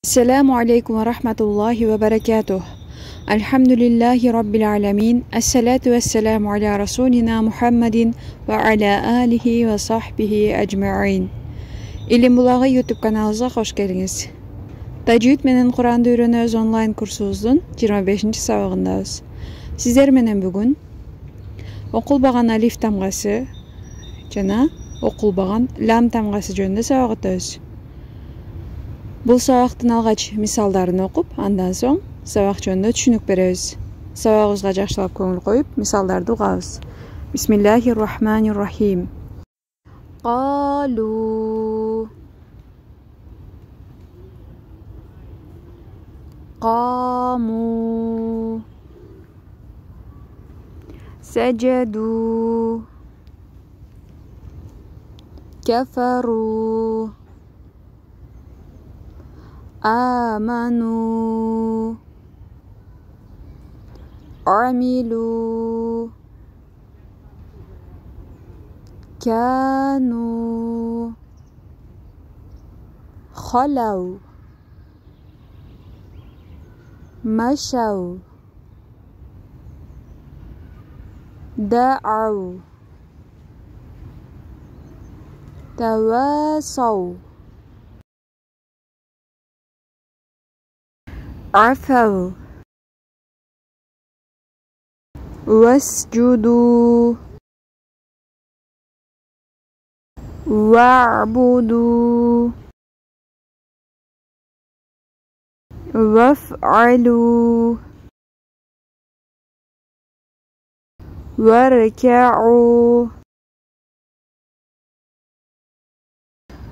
Assalamu alaikum wa rahmatullahi wa barakatuh. Alhamdulillahi rabbil alamin. Assalatu wassalamu ala rasulina Muhammadin wa ala alihi wa sahbihi ajma'in. İlim Bulağı YouTube kanalımıza hoş geldiniz. Tajwid menen Kur'an'da öğrenöz online kursumuzun 25. sabagındayız. Sizler menen bugün okulbagan alif tamgası jana okulbagan lam tamgası jönündө sabak өтөбүз. Бұл сабақтың алгач мисалдарын окуп, андан соң сабак жөнүндө түшүнүк беребиз. Сабагыбызга жакшылап көңүл коюп, мисалдарды угабыз. Бисмиллахир-рахманир-рахим. Qalу Qamu Sajadu Kafaru آمنوا عملوا كانوا خلوا مشوا دعوا تواصوا عفوا واسجدوا واعبدوا وافعلوا واركعوا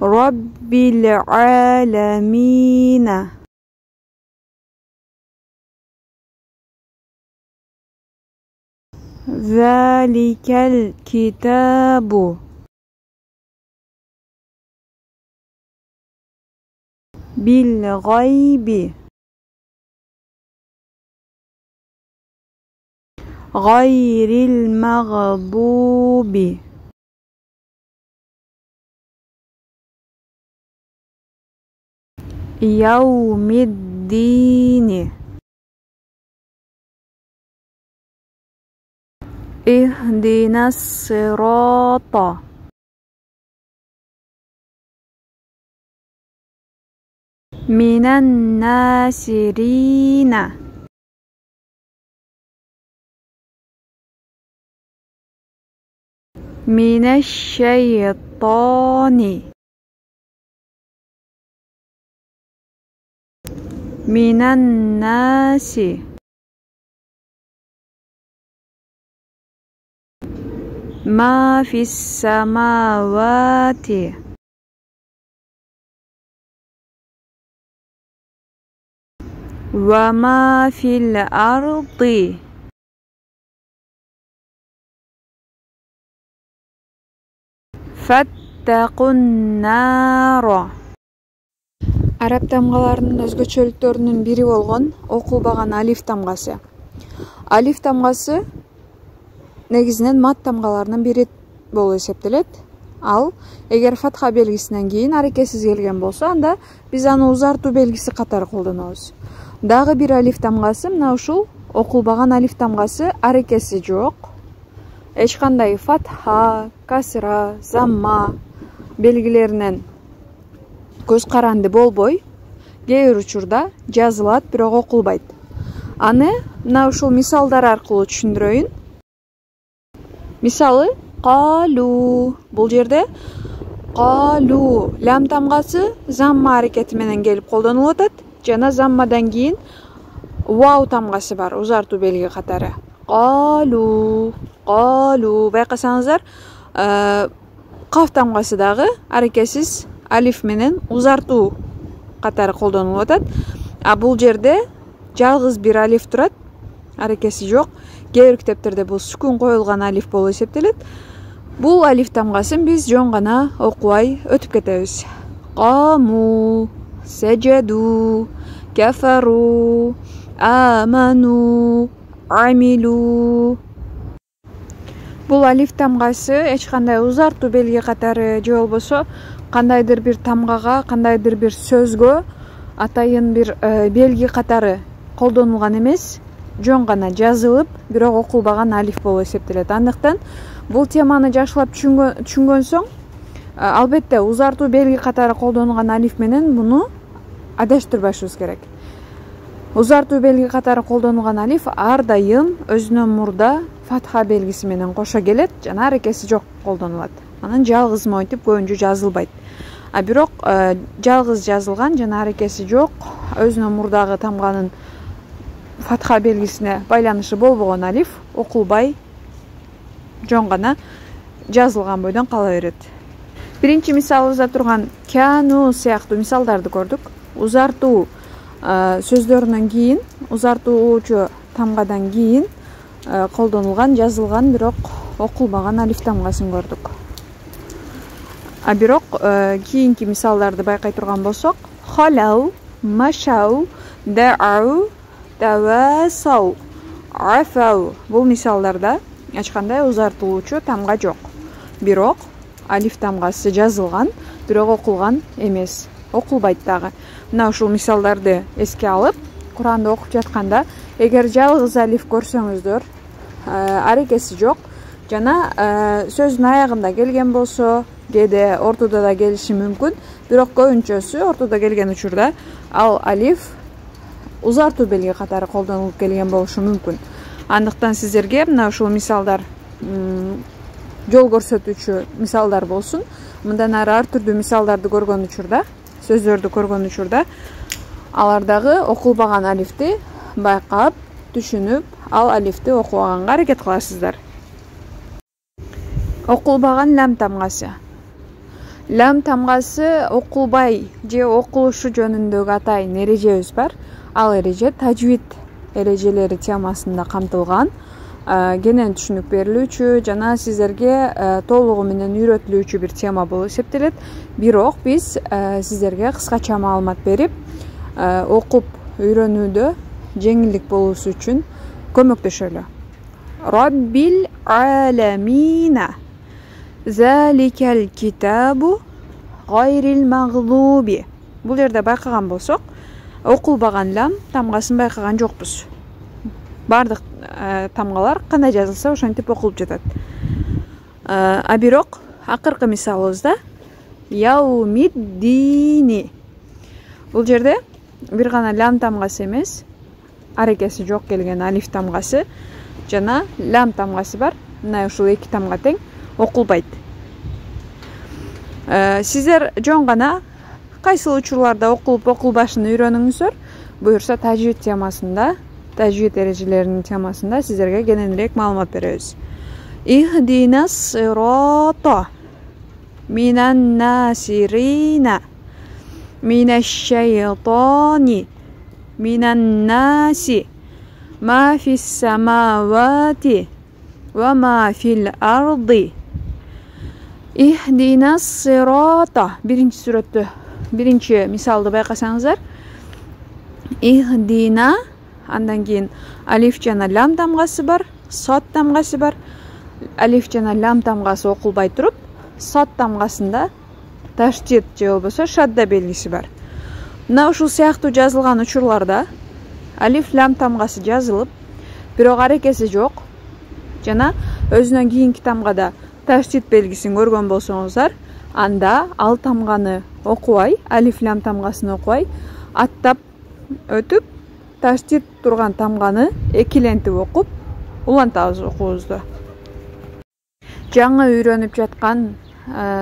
رب العالمين ذلك الكتاب بالغيب غير المغضوب يوم الدين اهدنا الصراط من الناصرين من الشيطان من الناس ما في السماوات وما في الأرض فاتقوا النار. Араб тамгаларынын өзгөчөлүктөрүнүн бири болгон окулбаган алиф тамгасы. Алиф тамгасы негизинен мат тамгаларынын бири болуп эсептелет. Ал эгер фатха белгисинен кийин аракетсиз келген болсо, анда биз аны узартуу белгиси катары колдонобуз. Дагы бир алиф тамгасы мына ушул окулбаган алиф тамгасы аракеси жок. Эч кандай фатха, касра, замма белгилеринен көз каранды болбой, кээ бир учурда жазылат, бирок окулбайт. Аны мына ушул мисалдар аркылуу түшүндүрөйүн. Мисалы, қалу. Бул жерде қалу лам тамгасы замма аракети менен келип колдонулуп атат. Жана заммадан кийин вау тамгасы бар, узартуу белги катары. Қалу, қалу. Байкасаңыздар, каф тамгасы дагы аракетсиз алиф менен узартуу катары колдонулуп атат. А бул жерде жалгыз бир алиф турат, аракеси жок. Кээ бир китептерде бул сүкүн коюлган алиф болуп эсептелет. Бул алиф тамгасын биз жөн гана окубай өтүп кетебиз. Каму, сажаду, кафару, аману, амилу. Бул алиф тамгасы эч кандай узартуу белги катары же болбосо кандайдыр бир тамгага, кандайдыр бир сөзгө атайын бир белги катары колдонулган эмес, жөн гана жазылып, бирок окулбаган алиф болуп эсептелет. Андыктан бул теманы жакшылап түшүнгөн соң, албетте узартуу белги катары колдонулган алиф менен муну адаштырбашыбыз керек. Узартуу белги катары колдонулган алиф ар дайым өзүнөн мурда фатха белгиси менен кошо келет, жана аракеси жок колдонулат. Анан жалгыз монтип көбүнчө жазылбайт. А бирок жалгыз жазылган жана аракеси жок, өзүнөн мурдагы тамганын фатха белгисине байланышы болбогон алиф окулбай жөн гана жазылган бойдон кала берет. Биринчи мисалыбызда турган кяну сыяктуу мисалдарды көрдүк. Узартуу сөздөрүнөн кийин, узартуучу тамгадан кийин колдонулган, жазылган, бирок окулбаган алиф тамгасын көрдүк. А бирок кийинки мисалдарды байкай турган болсок, халау, машау, дау, тавасау, афау. Бул мисалдарда ачкандай узартылуучу тамга жок. Бирок алиф тамгасы жазылган, бирок окулган эмес. Окулбайт дагы. Мына ушул мисалдарды эске алып, Куранды окуп жатканда, эгер жалгыз алиф көрсөңүздөр, аракеси жок жана сөздүн аягында келген болсо, кээде ортодо да келиши мүмкүн, бирок көбүнчөсү ортодо келген учурда ал алиф узартуу белги катары колдонулуп келген болушу мүмкүн. Андыктан сиздерге мына ушул мисалдар жол көрсөтүүчү мисалдар болсун. Мындан ары ар түрдүү мисалдарды көргөн учурда, сөздөрдү көргөн учурда, алардагы окулбаган алифти байкап, түшүнүп, ал алифти окубаганга аракет кыласыздар. Окулбаган лам тамгасы. Лам тамгасы окулбай же окулушу жөнүндөгү атайын эрежебиз бар. Ал эреже тажвид эрежелери темасында камтылган, кенен түшүнүк берилүүчү жана сиздерге толугу менен үйрөтүлүүчү бир тема болуп эсептелет. Бирок биз сиздерге кыскача маалымат берип, окуп үйрөнүүдө жеңилдик болуусу үчүн көмөктөшөлү. Раббил аламина. Заликал китабу гайрил маглуби. Бул жерде байкаган болсок, окулбаган лам тамгасын байкаган жокпуз. Бардык тамгалар кандай жазылса ошентип окулуп жатат. А бирок акыркы мисалыбызда яумиддини. Бул жерде бир гана лам тамгасы эмес, аракеси жок келген алиф тамгасы жана лам тамгасы бар. Мына ушул эки тамга тең окулбайт. Сиздер жөн гана кайсыл учурларда окулуп окулбашын үйрөнүңүздөр. Буюрса тажвид темасында, тажвид эрежелеринин темасында сиздерге кененирээк маалымат беребиз. Ихдинас сирата минан насирина минаш шайтани минан наси ма фис самавати ва ма фил арди. Ихдинас сирата. Биринчи сүрөттө, биринчи мисалды байкасаңыздар. Ихдина, андан кийин алиф жана лам тамгасы бар, сот тамгасы бар. Алиф жана лам тамгасы окулбай туруп, сот тамгасында таштид же болбосо шадда белгиси бар. Мына ушул сыяктуу жазылган учурларда алиф лам тамгасы жазылып, бирок аракеси жок жана өзүнөн кийинки тамгада таштид белгисин көргөн болсоңуздар, анда ал тамганы окубай, алиф лам тамгасын окубай, аттап өтүп, таштид турган тамганы экилентип окуп, улантабыз окуубузду. Жаңы үйрөнүп жаткан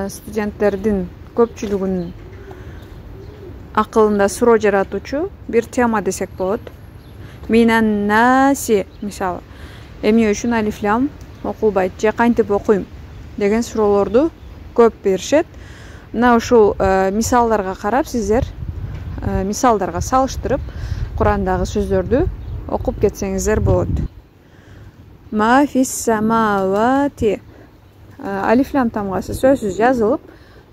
студенттердин көпчүлүгүнүн акылында суроо жаратуучу бир тема десек болот. Минан наси, мисалы, эмне үчүн алиф лам окулбайт же кантип окуйм деген суроолорду көп беришет. Мына ушул мисалдарга карап сиздер мисалдарга салыштырып Курандагы сөздөрдү окуп кетсеңиздер болот. Ма фис самавати. Алиф лам тамгасы сөзсүз жазылып,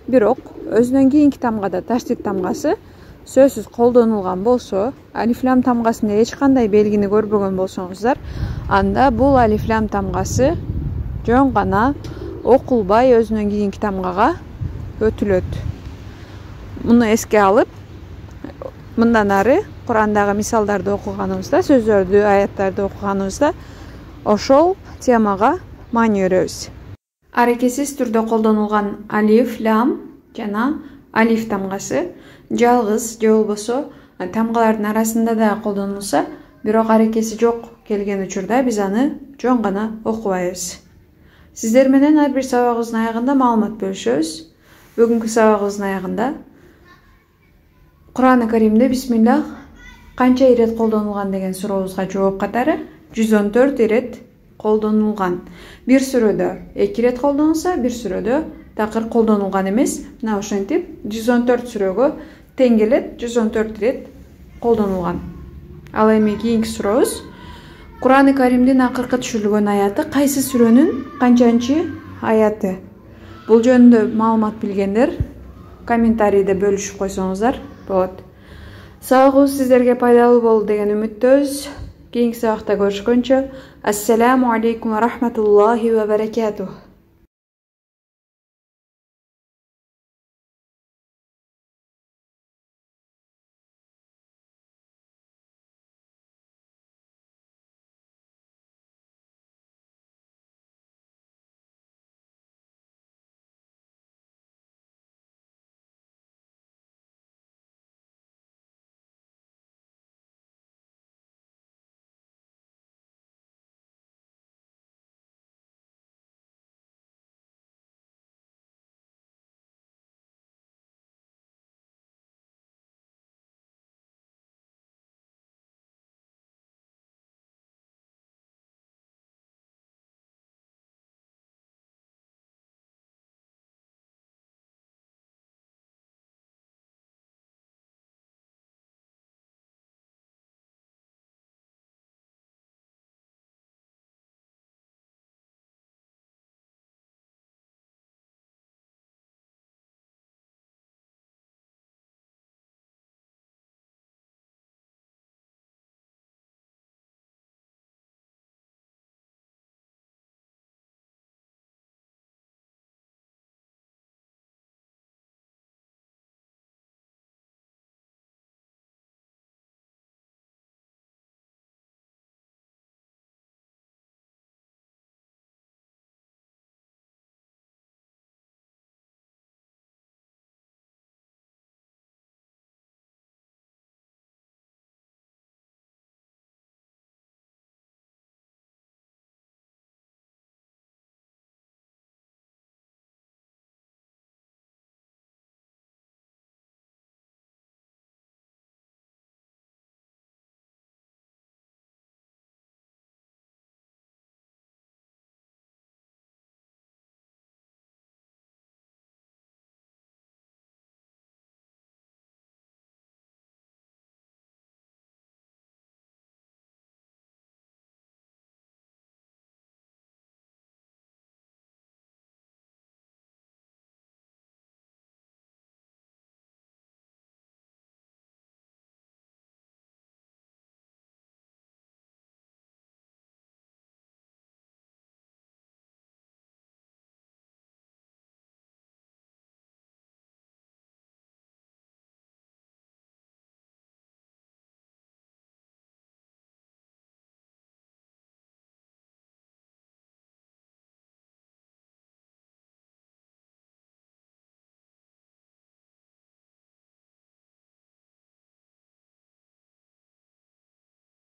бирок өзүнөн кийинки тамгада таштид тамгасы сөзсүз колдонулган болсо, алиф лам тамгасында эч кандай белгини көрбөгөн болсоңуздар, анда бул алиф лам тамгасы жөн гана окулбай өзүнөн кийинки тамгага өтүлөт. Муну эске алып, Мындан ары Курандагы мисалдарды окуганыбызда, сөздөрдү, аяттарды окуганыбызда ошол темага маани беребиз. Аракетсиз түрдө колдонулган алиф, лам жана алиф тамгасы жалгыз же болбосо тамгалардын арасында да колдонулса, бирок аракети жок келген учурда биз аны жөн гана окубайбыз. Сиздер менен ар бир сабагыбыздын аягында маалымат бөлүшөбүз. Бүгүнкү сабагыбыздын аягында Кур'ан-ы Каримде бисмиллах канча ирет колдонулган деген сурообузга жооп катары 114 ирет колдонулган. Бир сүрөдө 2 ирет колдонулса, бир сүрөдө такыр колдонулган эмес. Мына ошентип 114 сүрөгө тең келет, 114 ирет колдонулган. Ал эми кийинки сурообуз. Кур'ан-ы Каримдин акыркы түшүрүлгөн аяты кайсы сүрөнүн канчанчы аяты? Бул жөнүндө маалымат билгендер комментарийде бөлүшүп койсоңуздар болот. Сабагыбыз сиздерге пайдалуу болду деген үмүттөбүз. Кийинки сабакта көрүшкөнчө, ассаламу алейкум ва рахматуллахи ва баракатух.